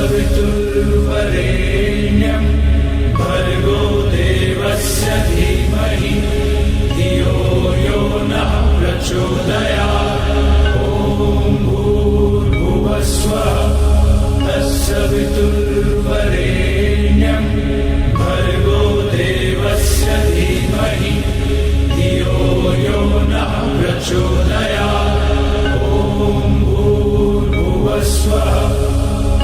तत्सवितुर्वरेण्यं भर्गो देवस्य धीमहि धियो यो नः प्रचोदयात्। ॐ भूर्भुवस्वः तत्सवितुर्वरेण्यं भर्गो देवस्य धीमहि धियो यो नः प्रचोदयात्। ॐ भूर्भुवस्वः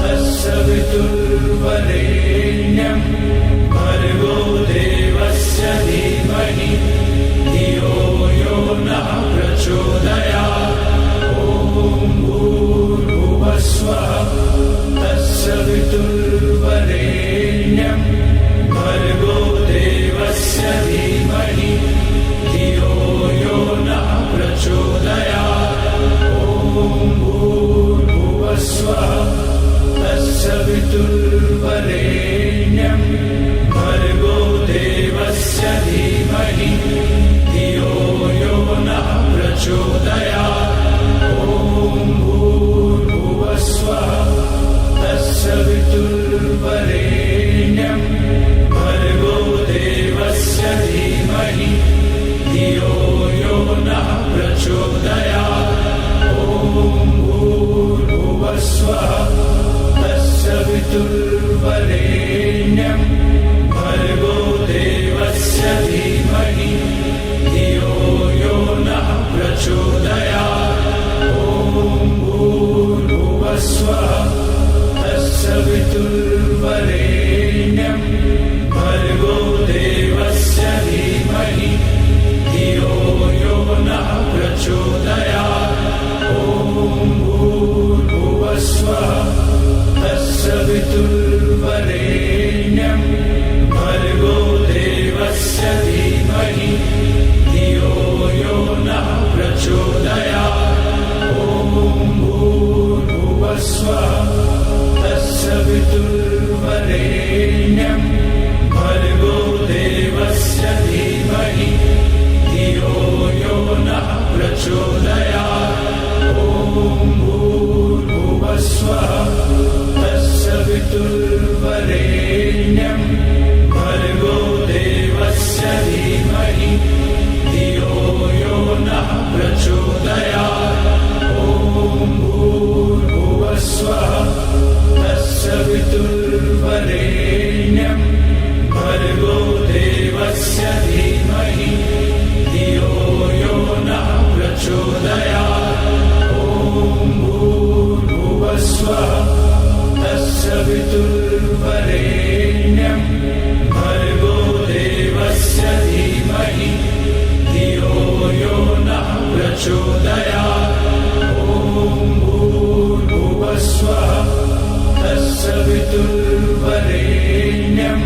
तत्सवितुर्वरेण्यं भर्गो देवस्य धीमहि धियो यो नः प्रचोदयात्। ॐ भूर्भुवस्वः तत्सवितुर्वरेण्यं भर्गो देवस्य धीमहि धियो यो नः प्रचोदयात्। ॐ भूर्भुवस्वः तत्सवितुर्वरेण्यं भर्गो देवस्य धीमहि धियो यो नः प्रचोदयात्। ॐ भूर्भुवस्वः तत्सवितुर्वरेण्यं भर्गो देवस्य धीमहि धियो यो नः प्रचोदयात्। ॐ भूर्भुवस्वः तत्सवितुर्वरेण्यं भर्गो देवस्य धीमहि धियो यो नः प्रचोदयात्। ॐ भूर्भुवस्वः तत्सवितुर्वरेण्यं भर्गो देवस्य धीमहि धियो यो नः प्रचोदयात्। ॐ भूर्भुवस्वः तत्सवितुर्वरेण्यं भर्गो देवस्य धीमहि धियो यो नः प्रचोदयात्। ॐ भूर्भुवस्वः तत्सवितुर्वरेण्यं भर्गो देवस्य धीमहि धियो यो नः प्रचोदयात्। ॐ भूर्भुवस्वः तत्सवितुर्वरेण्यं भर्गो देवस्य धीमहि धियो यो नः प्रचोदयात्। ॐ भूर्भुवस्वः तत्सवितुर्वरेण्यं भर्गो देवस्य धीमहि धियो यो नः प्रचोदयात्। ॐ भूर्भुवस्वः तत्सवितुर्वरेण्यं भर्गो देवस्य धीमहि धियो यो नः प्रचोदयात्। ॐ भूर्भुवस्वः तत्सवितुर्वरेण्यं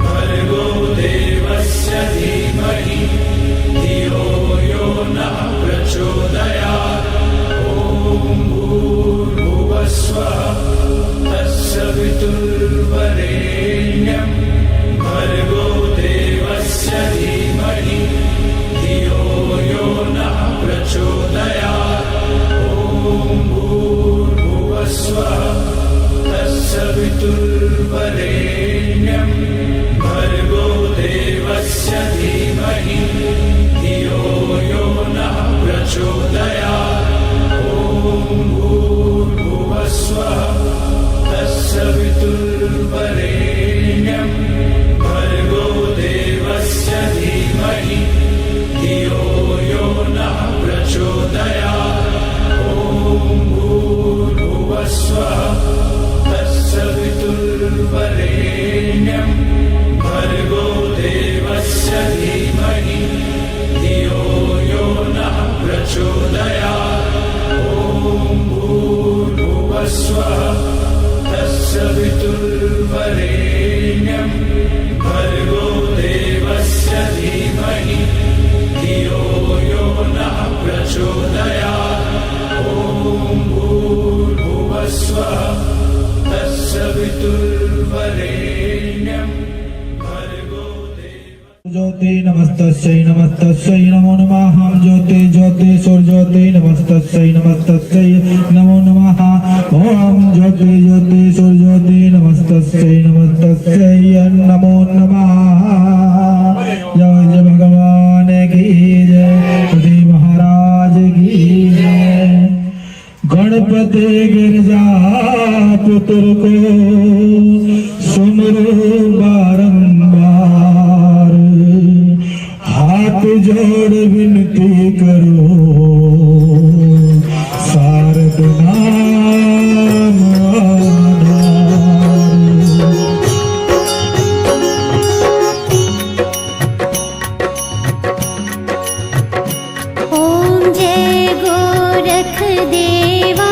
भर्गो देवस्य धीमहि धियो यो नः प्रचोदयात्। ॐ भूर्भुवस्वः तत्सवितुर्वरेण्यं भर्गो देवस्य धीमहि धियो यो नः प्रचोदयात्। ॐ भूर्भुवस्वः तत्सवितुर्वरेण्यं भर्गो देवस्य धीमहि धियो यो नः प्रचोदयात्। ॐ भूर्भुवस्वः तत्सवितुर्वरेण्यं भर्गो देवस्य धीमहि धियो यो नः प्रचोदयात्। ॐ भूर्भुवस्वः तत्सवितुर्वरेण्यं भर्गो देवस्य धीमहि धियो यो नः प्रचोदयात्। ॐ भूर्भुवस्वः तत्सवितुर्वरेण्यं भर्गो देवस्य धीमहि धियो यो नः प्रचोदयात्। ॐ भूर्भुवस्वः तत्सवितुर्वरेण्यं भर्गो ज्योति नमस्तस्यै नमस्तस्यै नमो नमः। ज्योति ज्योति सूर्यज्योति नमस्तस्यै नमस्तस्यै नमो नमः। ओम ज्योति ज्योति सूर्यज्योति नमस्तस्यै नमस्तस्यै नमो नमः। जय जय भगवान की जय, पति महाराज की जय। गणपति गिरजा पुत्र को सुमरो बारंबार, हाथ जोड़ विनती करो शारद नाम आधार। ओम जय गोरख देवा,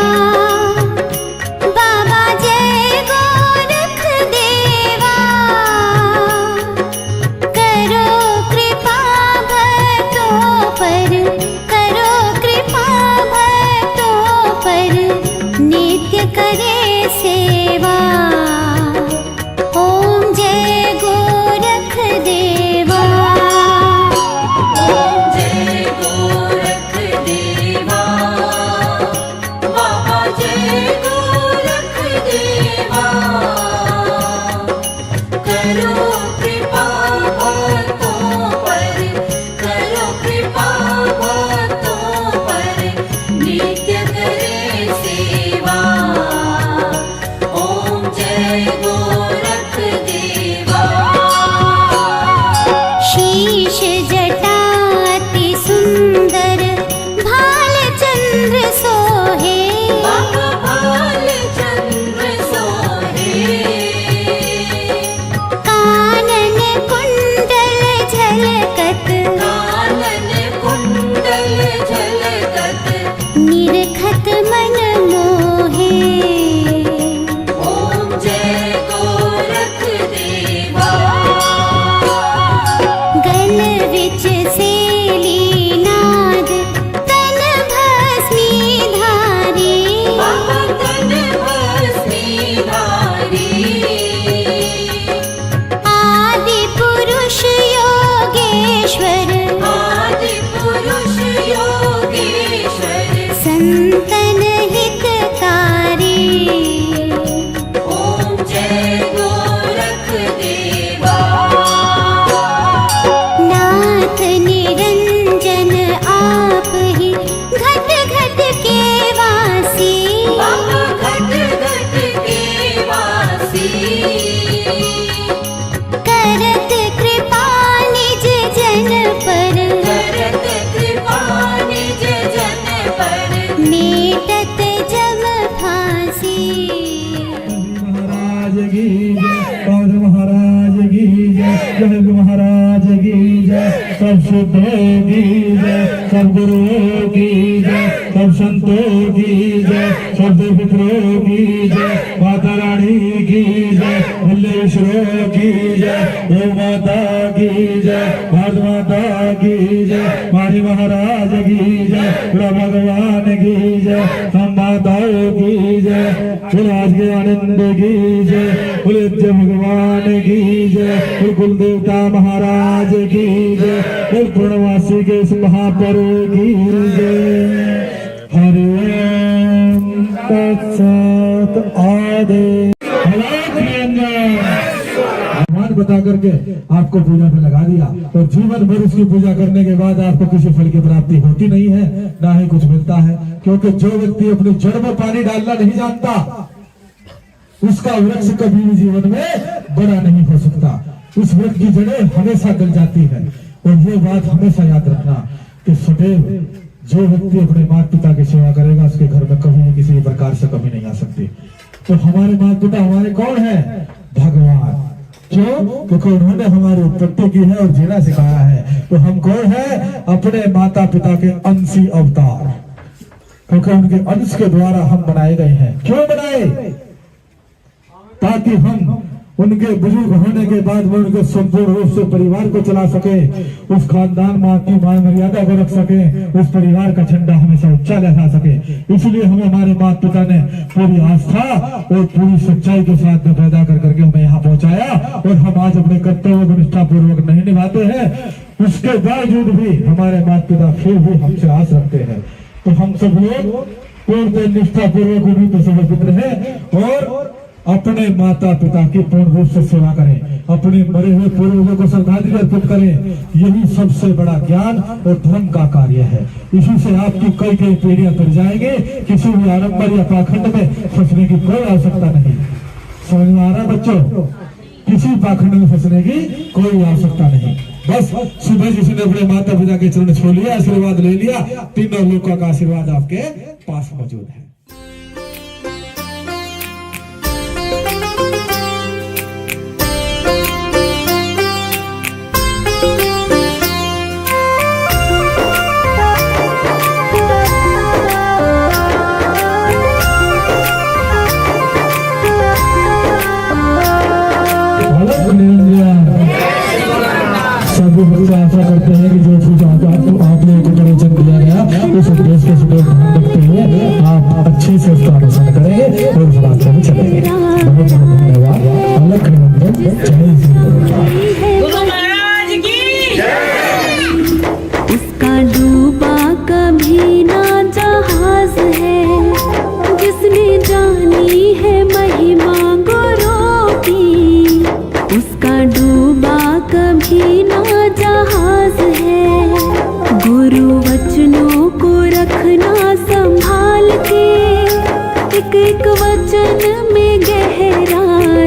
बाबा जय गोरख देवा। करो कृपा भक्तों पर, करो कृपा भक्तों पर, नित्य करे सेवा। ओम जय गोरख देवा। ओम जय गोरख देवा, बाबा जय गोरख देवा। करो कृपा भक्तों पर, करो कृपा भक्तों पर, नित्य करे सेवा। ओम जय गोरख देवा। शीश जटा अति सुंदर, भाल चंद्र सोहे, बाबा भाल चंद्र सोहे। कानन कुंडल झलकत, कानन कुंडल झलकत, निरखत मन मोहे। ओम जय गोरख देवा। गल विच सेली नाद, तन भस्मी धारी, बाबा तन भस्मी धारी। आदि पुरुष योगेश्वर, आदि पुरुष योगेश्वर, संतन हितकारी। ओम जय गोरख देवा। नाथ निरंजन आप ही घट घट के वासी, बाबा घट घट के वासी। करत कृपा निज जन पर, करत कृपा निज जन पर, मेटत जम फांसी। महाराज की जय, पौध महाराज की जय, जय महाराज की जय। सब शुद्धों की जय, सब गुरुओं की जय, सब संतों की जय, सब देवपितरों की जय, माता रानी की जय, भुल्लेश्वरों की जय, गौ माता की जय, भारत माता की जय, मारी महाराज की जय, बड़ा भगवान की जय, हम माताओं की जय, राज के आनंद की जय, बोले जय भगवान की जय, कुल देवता महाराज की जय, कुल पूर्णवासी के इस महापर्व की जय। हरि ओम तत्सत आदेश। भगवान बता करके आपको पूजा पे लगा दिया और जीवन भर उसकी पूजा करने के बाद आपको किसी फल की प्राप्ति होती नहीं है, ना ही कुछ मिलता है। क्योंकि जो व्यक्ति अपनी जड़ में पानी डालना नहीं जानता, उसका वृक्ष कभी भी जीवन में बड़ा नहीं हो सकता। उस वृक्ष की जड़ें हमेशा गल जाती है। और ये बात हमेशा याद रखना कि सदैव जो व्यक्ति अपने माता पिता की सेवा करेगा, उसके घर में कभी भी किसी प्रकार से कमी नहीं आ सकती। तो हमारे माता पिता हमारे कौन है? भगवान। क्यों? क्योंकि उन्होंने हमारी उत्पत्ति की है और जीना सिखाया है। तो हम कौन है? अपने माता पिता के अंशी अवतार, क्योंकि उनके अंश के द्वारा हम बनाए गए हैं। क्यों बनाए? ताकि हम उनके बुजुर्ग होने के बाद में उनके संपूर्ण रूप से परिवार को चला सके, उस खानदान माँ की मान मर्यादा को रख सके, उस परिवार का झंडा हमेशा ऊंचा लहरा सके। इसलिए हमें हमारे माता पिता ने पूरी आस्था और पूरी सच्चाई के साथ में पैदा कर करके हमें यहाँ पहुंचाया, और हम आज अपने कर्तव्य को निष्ठा पूर्वक नहीं निभाते हैं। उसके बावजूद भी हमारे माता पिता फिर भी हमसे आस रखते हैं। तो हम सब लोग पूर्ण निष्ठा पूर्वक उन्हीं को समर्पित रहे और अपने माता पिता की पूर्ण रूप से सेवा करें, अपने मरे हुए पूर्वजों को श्रद्धांजलि अर्पित करें। यही सबसे बड़ा ज्ञान और धर्म का कार्य है। इसी से आपकी कई कई पीढ़ियां तर जाएंगे। किसी भी आडंबर या पाखंड में फंसने की कोई आवश्यकता नहीं। समझ में आ रहा बच्चों? किसी पाखंड में फंसने की कोई आवश्यकता नहीं। बस सुबह जिसने अपने माता पिता के चरण छू लिया, आशीर्वाद ले लिया, तीनों लोगों का आशीर्वाद आपके पास मौजूद है। सभी बच्चे आशा करते हैं कि जो कुछ आप लोगों को कनेक्शन दिया गया उस उद्देश्य के सुबह ध्यान रखते हुए आप अच्छे से उसका अनुसरण करेंगे और उस रास्ते में चलेंगे। बहुत बहुत धन्यवाद। अलग निमंत्रण, जय श्री गुरु महाराज की। उसका डूबा कभी ना जहाज है, जिसने जानी है महिमा गुरु की। उसका डूबा कभी ना जहाज है, गुरु वचनों को रखना संभाल के। एक एक वचन में गहरा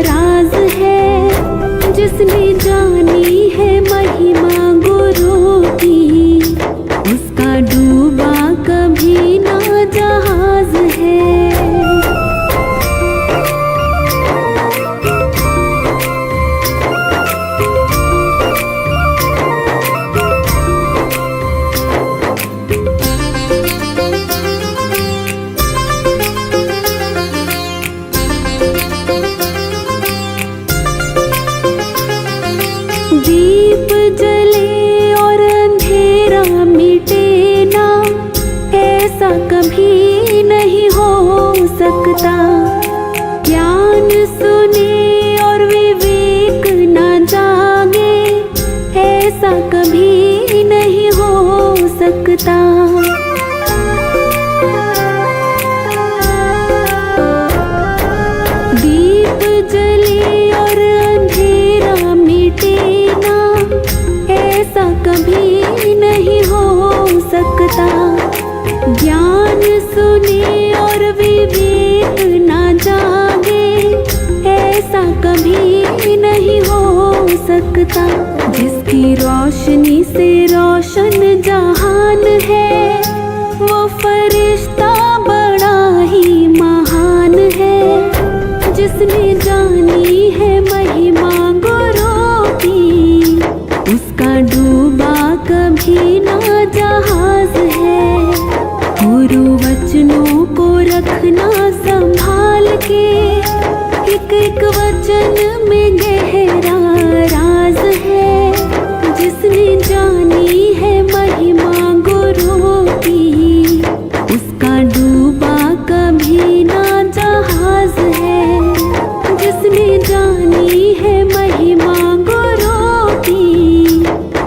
राज है, जिसने जानी है महिमा गुरु की। उसका डूबा कभी ना जहाज है। दीप जले और अंधेरा मिटे ना, ऐसा कभी नहीं हो सकता। ज्ञान सुने और विवेक ना जागे, ऐसा कभी नहीं हो सकता। दीप जले और अंधेरा मिटे ना, ऐसा कभी नहीं हो सकता। ज्ञान सुने और विवेक ना जागे, ऐसा कभी नहीं हो सकता। जिसकी रोशनी से रोशन जहान है, वो फरिश्ता बड़ा ही महान है। जिसने जानी है महिमा गुरु की, उसका डूबा कभी ना जहाज है। गुरु वचनों को रखना संभाल के, एक एक वचन में गहरा राज है। जिसने जानी है महिमा गुरु की, उसका डूबा कभी ना जहाज है। जिसने जानी है महिमा गुरु की,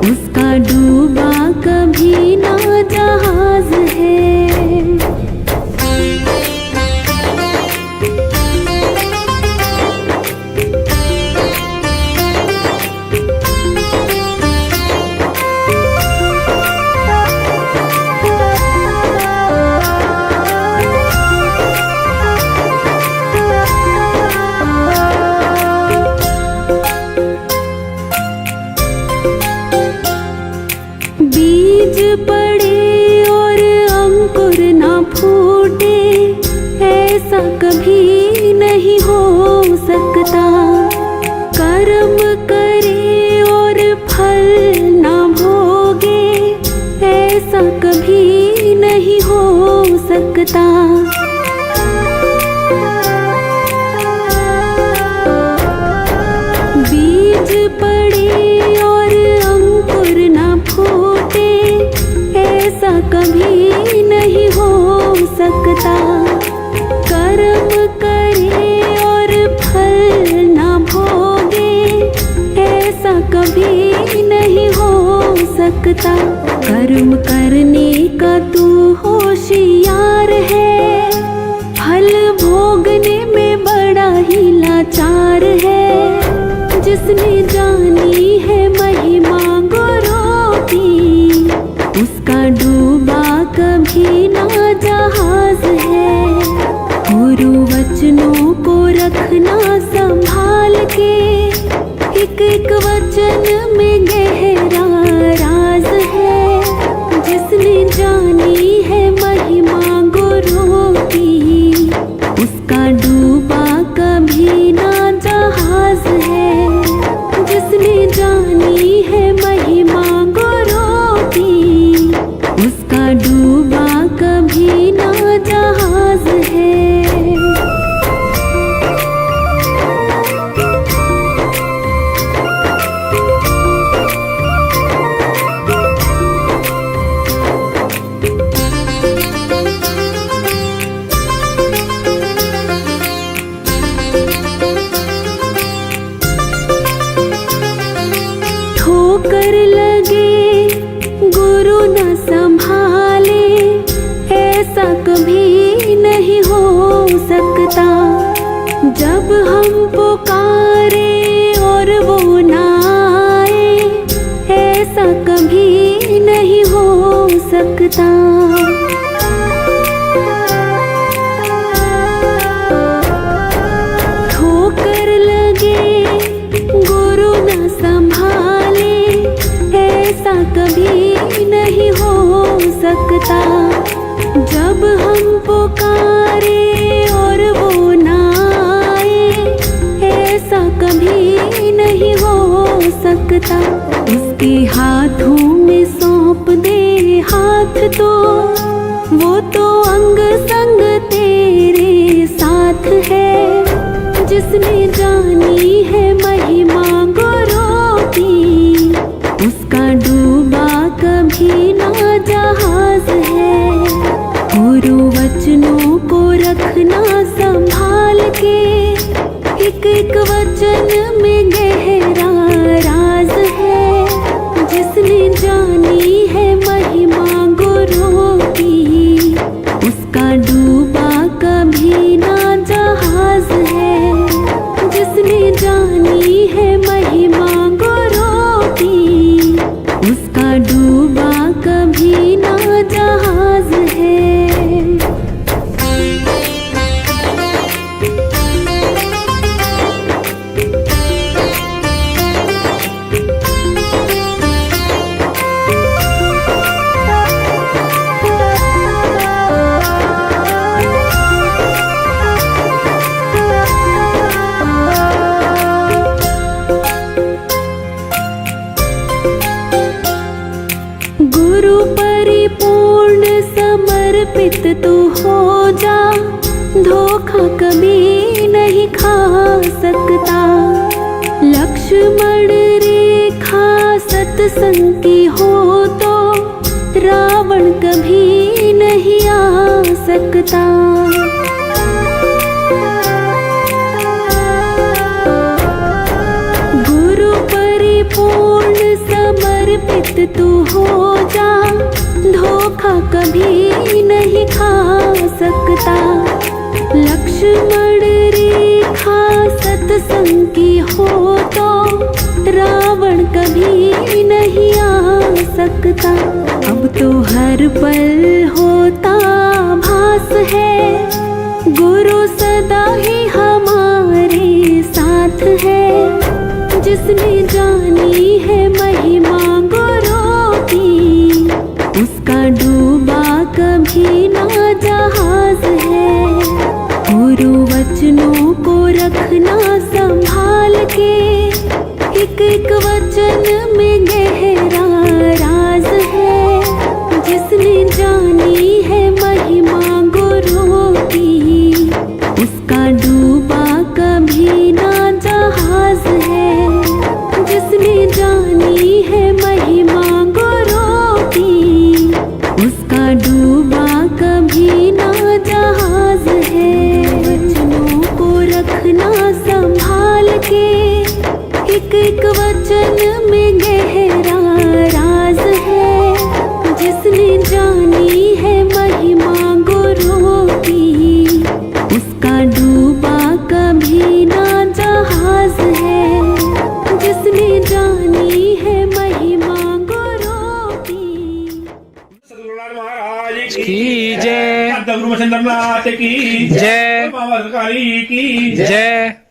उसका डूबा कभी ना जहाज है। बीज पड़े और अंकुर ना फूटे, ऐसा कभी नहीं हो सकता। कर्म करे और फल ना भोगे, ऐसा कभी नहीं हो सकता। सकता। कर्म करने का तू होशियार है, फल भोगने में बड़ा ही लाचार है। जिसने जानी है महिमा गुरु की, उसका डूबा कभी ना जहाज है। गुरु वचनों को रखना संभाल के, एक एक वचन में गहरा राज है। जिसने जानी है महिमा गुरु की, उसका डूबा कभी ना जहाज है। जिसने जानी है महिमा गुरु की, उसका डूबा कभी ना जहाज है। ठोकर लगे गुरु न संभाले, ऐसा कभी नहीं हो सकता। जब हम पुकारे और वो ना आए, ऐसा कभी नहीं हो सकता। ठोकर लगे गुरु न संभाले, ऐसा कभी नहीं हो सकता। जब हम पुकारे और वो ना आए, ऐसा कभी नहीं हो सकता। उसके हाथों में सौंप दे हाथ तो, वो तो अंग संग तेरे साथ है। जिसने जानी है महिमा गुरु की, उसका डूबा कभी ना जहाज है। गुरु वचनों को रखना संभाल के, एक एक वचन में गहरा राज है। जिसने जानी है महिमा गुरु की, उसका डूबा कभी ना जहाज है। जिसने जानी है महिमा गुरु की, उसका डूबा कभी ना जहाज है। गुरु परिपूर्ण समर्पित तू हो जा, धोखा कभी नहीं खा सकता। लक्ष्मण रेखा सत्संग की हो तो, रावण कभी नहीं आ सकता। गुरु परिपूर्ण समर्पित तू हो जा, धोखा कभी नहीं खा सकता। लक्ष्मण रेखा सत्संग की हो तो, रावण कभी नहीं आ सकता। अब तो हर पल होता भास है, गुरु सदा ही हमारे साथ है। जिसने जानी है महिमा गुरु की, उसका डूबा कभी ना जहाज है। गुरु वचनों को रखना संभाल के, एक एक वचन में गहरा राज है। जिसने जानी है महिमा गुरु की, उसका डूबा कभी ना जहाज है। जिसने जानी है महिमा गुरु की, उसका डूबा कभी ना जहाज है। वचनों को रखना संभाल के, एक एक वचन में गहरा राज है। जिसने जानी है महिमा गुरु की, उसका डूबा कभी ना जहाज है। जिसने जानी है महिमा गुरु की। सतगुरुनाथ महाराज की जय। गुरु मच्छिंद्रनाथ की जय। बाबा सरकारी की जय।